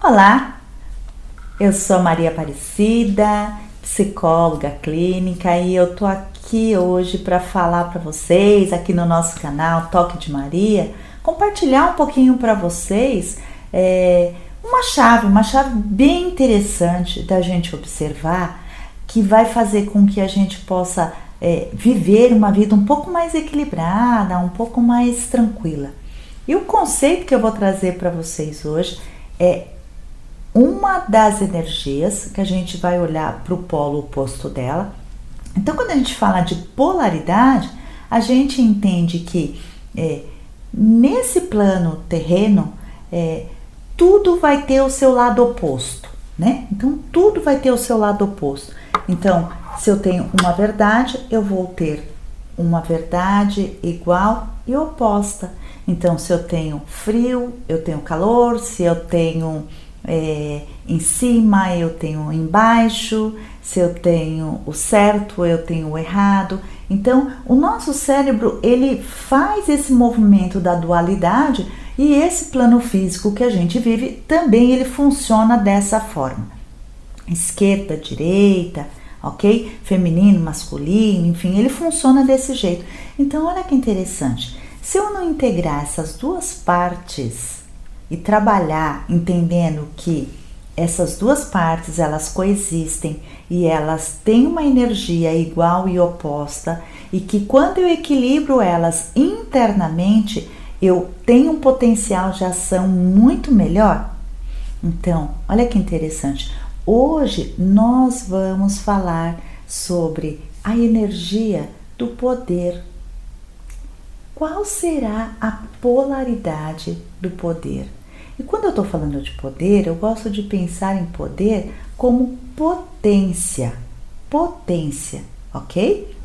Olá, eu sou Maria Aparecida, psicóloga clínica, e eu tô aqui hoje para falar para vocês, aqui no nosso canal Toque de Maria, compartilhar um pouquinho para vocês uma chave bem interessante da gente observar, que vai fazer com que a gente possa viver uma vida um pouco mais equilibrada, um pouco mais tranquila. E o conceito que eu vou trazer para vocês hoje é uma das energias que a gente vai olhar para o polo oposto dela. Então, quando a gente fala de polaridade, a gente entende que nesse plano terreno, tudo vai ter o seu lado oposto, né? Então, tudo vai ter o seu lado oposto. Então, se eu tenho uma verdade, eu vou ter uma verdade igual e oposta. Então, se eu tenho frio, eu tenho calor. Se eu tenho em cima, eu tenho embaixo. Se eu tenho o certo, eu tenho o errado. Então, o nosso cérebro, ele faz esse movimento da dualidade, e esse plano físico que a gente vive também ele funciona dessa forma. Esquerda, direita, ok? Feminino, masculino, enfim, ele funciona desse jeito. Então, olha que interessante. Se eu não integrar essas duas partes e trabalhar entendendo que essas duas partes elas coexistem e elas têm uma energia igual e oposta, e que quando eu equilibro elas internamente, eu tenho um potencial de ação muito melhor. Então, olha que interessante. Hoje nós vamos falar sobre a energia do poder. Qual será a polaridade do poder? E quando eu estou falando de poder, eu gosto de pensar em poder como potência. Potência, ok?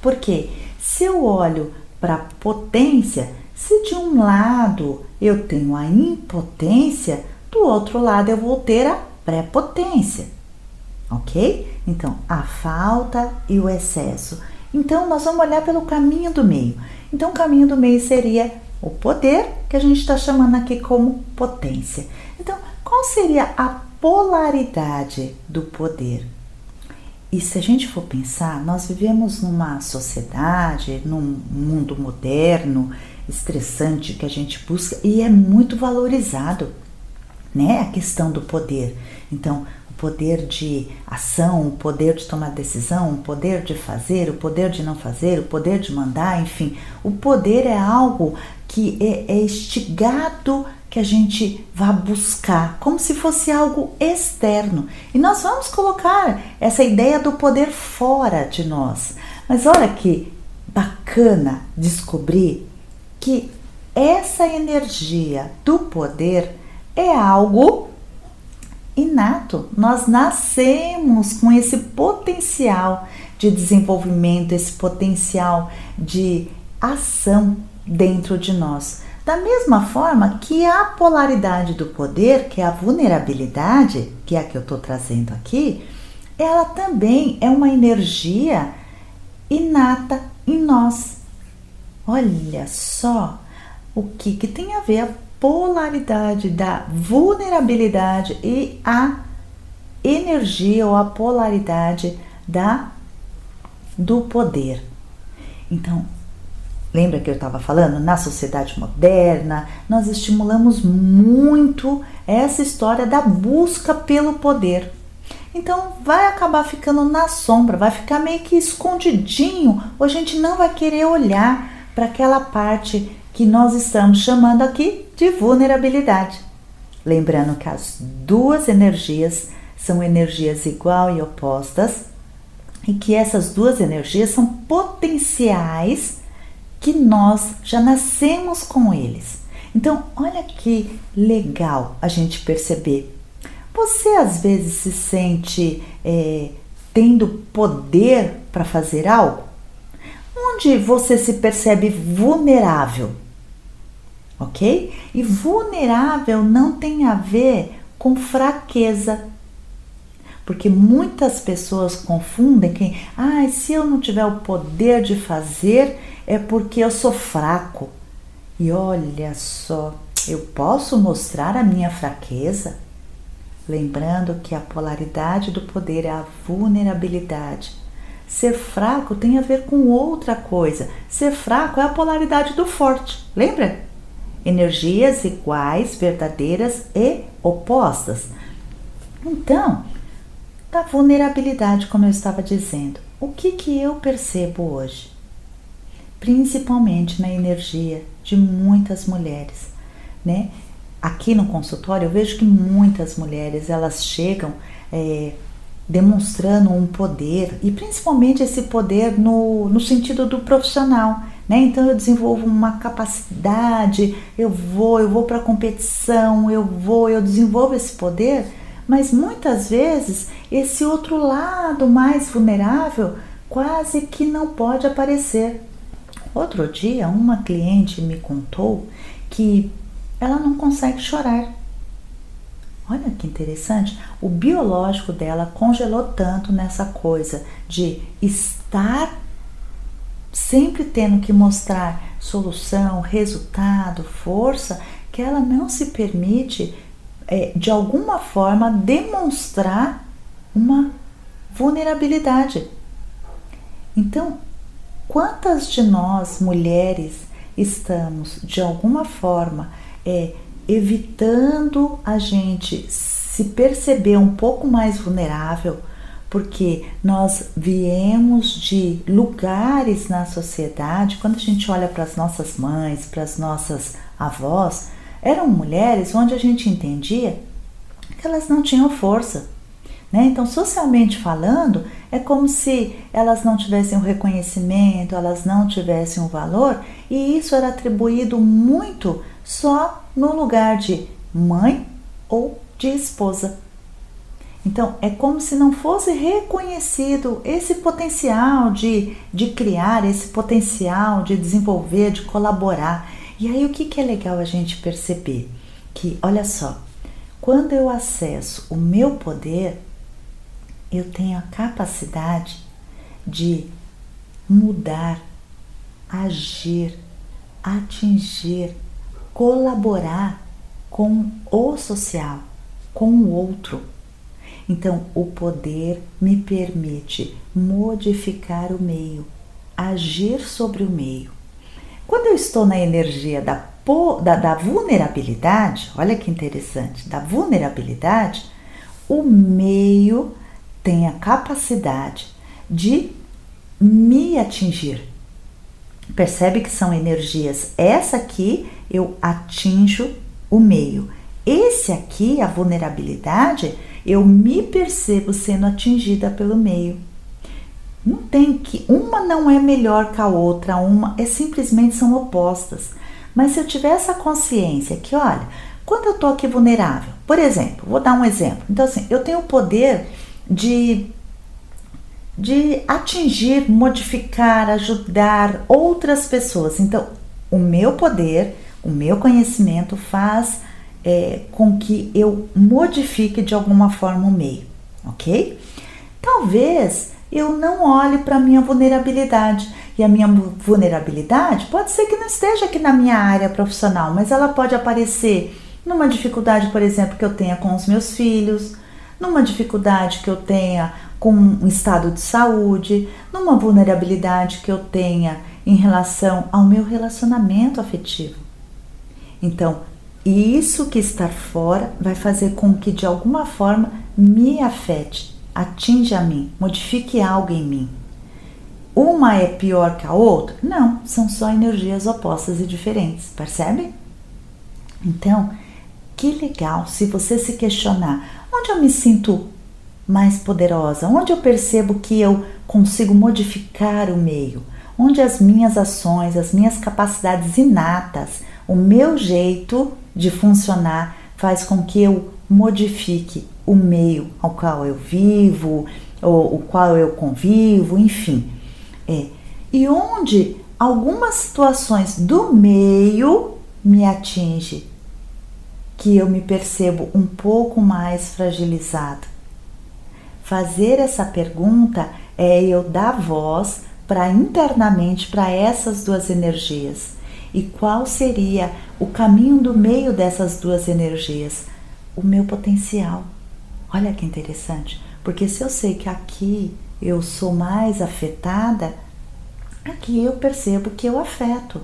Porque se eu olho para a potência, se de um lado eu tenho a impotência, do outro lado eu vou ter a prepotência, ok? Então, a falta e o excesso. Então, nós vamos olhar pelo caminho do meio. Então, o caminho do meio seria o poder, que a gente está chamando aqui como potência. Então, qual seria a polaridade do poder? E se a gente for pensar, nós vivemos numa sociedade, num mundo moderno, estressante, que a gente busca e é muito valorizado, né? A questão do poder. Então, o poder de ação, o poder de tomar decisão, o poder de fazer, o poder de não fazer, o poder de mandar, enfim. O poder é algo que é instigado que a gente vá buscar, como se fosse algo externo. E nós vamos colocar essa ideia do poder fora de nós. Mas olha que bacana descobrir que essa energia do poder é algo inato. Nós nascemos com esse potencial de desenvolvimento, esse potencial de ação dentro de nós. Da mesma forma que a polaridade do poder, que é a vulnerabilidade, que é a que eu estou trazendo aqui, ela também é uma energia inata em nós. Olha só o que tem a ver a polaridade da vulnerabilidade e a energia ou a polaridade do poder. Então, lembra que eu estava falando? Na sociedade moderna, nós estimulamos muito essa história da busca pelo poder. Então, vai acabar ficando na sombra, vai ficar meio que escondidinho, ou a gente não vai querer olhar para aquela parte que nós estamos chamando aqui de vulnerabilidade. Lembrando que as duas energias são energias igual e opostas, e que essas duas energias são potenciais que nós já nascemos com eles. Então, olha que legal a gente perceber. Você às vezes se sente tendo poder para fazer algo? Onde você se percebe vulnerável? Ok? E vulnerável não tem a ver com fraqueza. Porque muitas pessoas confundem que, se eu não tiver o poder de fazer, é porque eu sou fraco. E olha só, eu posso mostrar a minha fraqueza? Lembrando que a polaridade do poder é a vulnerabilidade. Ser fraco tem a ver com outra coisa. Ser fraco é a polaridade do forte, lembra? Energias iguais, verdadeiras e opostas. Então, da vulnerabilidade, como eu estava dizendo, o que eu percebo hoje? Principalmente na energia de muitas mulheres, né? Aqui no consultório eu vejo que muitas mulheres, elas chegam demonstrando um poder, e principalmente esse poder no sentido do profissional, né? Então eu desenvolvo uma capacidade, eu vou para a competição, eu desenvolvo esse poder, mas muitas vezes esse outro lado mais vulnerável quase que não pode aparecer. Outro dia uma cliente me contou que ela não consegue chorar. Olha que interessante, o biológico dela congelou tanto nessa coisa de estar sempre tendo que mostrar solução, resultado, força, que ela não se permite, de alguma forma, demonstrar uma vulnerabilidade. Então, quantas de nós, mulheres, estamos, de alguma forma, evitando a gente se perceber um pouco mais vulnerável, porque nós viemos de lugares na sociedade, quando a gente olha para as nossas mães, para as nossas avós, eram mulheres onde a gente entendia que elas não tinham força, né? Então, socialmente falando, é como se elas não tivessem o reconhecimento, elas não tivessem o valor, e isso era atribuído muito só no lugar de mãe ou de esposa. Então, é como se não fosse reconhecido esse potencial de criar, esse potencial de desenvolver, de colaborar. E aí, o que é legal a gente perceber? Que, olha só, quando eu acesso o meu poder, eu tenho a capacidade de mudar, agir, atingir, colaborar com o social, com o outro. Então, o poder me permite modificar o meio, agir sobre o meio. Quando eu estou na energia da vulnerabilidade, olha que interessante, da vulnerabilidade, o meio tem a capacidade de me atingir. Percebe que são energias. Essa aqui eu atinjo o meio. Esse aqui, a vulnerabilidade, eu me percebo sendo atingida pelo meio. Não tem que, uma não é melhor que a outra, simplesmente são opostas. Mas se eu tiver essa consciência que, olha, quando eu tô aqui vulnerável, por exemplo, vou dar um exemplo. Então assim, eu tenho o poder de atingir, modificar, ajudar outras pessoas. Então, o meu poder, o meu conhecimento faz com que eu modifique de alguma forma o meio, ok? Talvez eu não olhe para a minha vulnerabilidade, e a minha vulnerabilidade pode ser que não esteja aqui na minha área profissional, mas ela pode aparecer numa dificuldade, por exemplo, que eu tenha com os meus filhos, numa dificuldade que eu tenha com um estado de saúde, numa vulnerabilidade que eu tenha em relação ao meu relacionamento afetivo. Então, isso que está fora vai fazer com que de alguma forma me afete, atinja a mim, modifique algo em mim. Uma é pior que a outra? Não, são só energias opostas e diferentes, percebe? Então, que legal se você se questionar, onde eu me sinto mais poderosa? Onde eu percebo que eu consigo modificar o meio? Onde as minhas ações, as minhas capacidades inatas, o meu jeito de funcionar faz com que eu modifique o meio ao qual eu vivo, ou o qual eu convivo, enfim. E onde algumas situações do meio me atingem, que eu me percebo um pouco mais fragilizada. Fazer essa pergunta é eu dar voz internamente para essas duas energias. E qual seria o caminho do meio dessas duas energias? O meu potencial. Olha que interessante, porque se eu sei que aqui eu sou mais afetada, aqui eu percebo que eu afeto.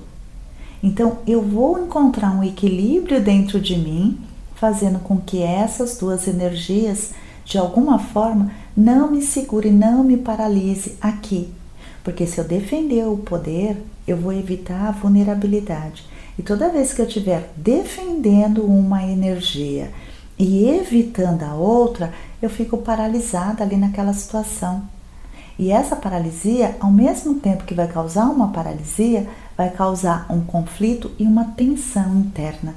Então eu vou encontrar um equilíbrio dentro de mim, fazendo com que essas duas energias, de alguma forma, não me segure, não me paralise aqui. Porque se eu defender o poder, eu vou evitar a vulnerabilidade. E toda vez que eu estiver defendendo uma energia e evitando a outra, eu fico paralisada ali naquela situação. E essa paralisia, ao mesmo tempo que vai causar uma paralisia, vai causar um conflito e uma tensão interna.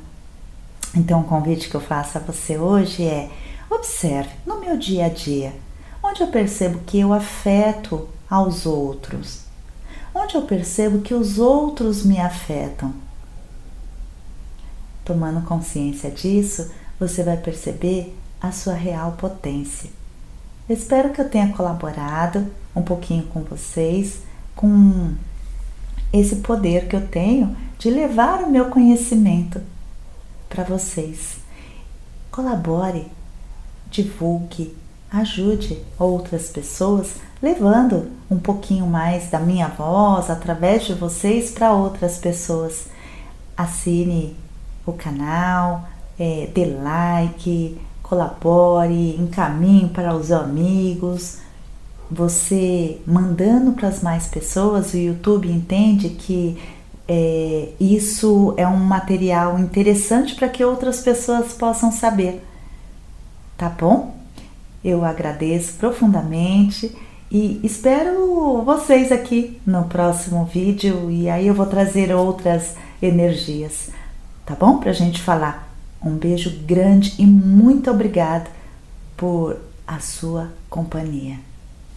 Então, o convite que eu faço a você hoje é: observe no meu dia a dia, onde eu percebo que eu afeto aos outros, onde eu percebo que os outros me afetam. Tomando consciência disso, você vai perceber a sua real potência. Eu espero que eu tenha colaborado um pouquinho com vocês, com esse poder que eu tenho de levar o meu conhecimento para vocês. Colabore, divulgue, ajude outras pessoas, levando um pouquinho mais da minha voz através de vocês para outras pessoas. Assine o canal, dê like, colabore, encaminhe para os amigos. Você mandando para as mais pessoas, o YouTube entende que isso é um material interessante para que outras pessoas possam saber. Tá bom? Eu agradeço profundamente e espero vocês aqui no próximo vídeo, e aí eu vou trazer outras energias, tá bom? Pra gente falar. Um beijo grande e muito obrigada por a sua companhia.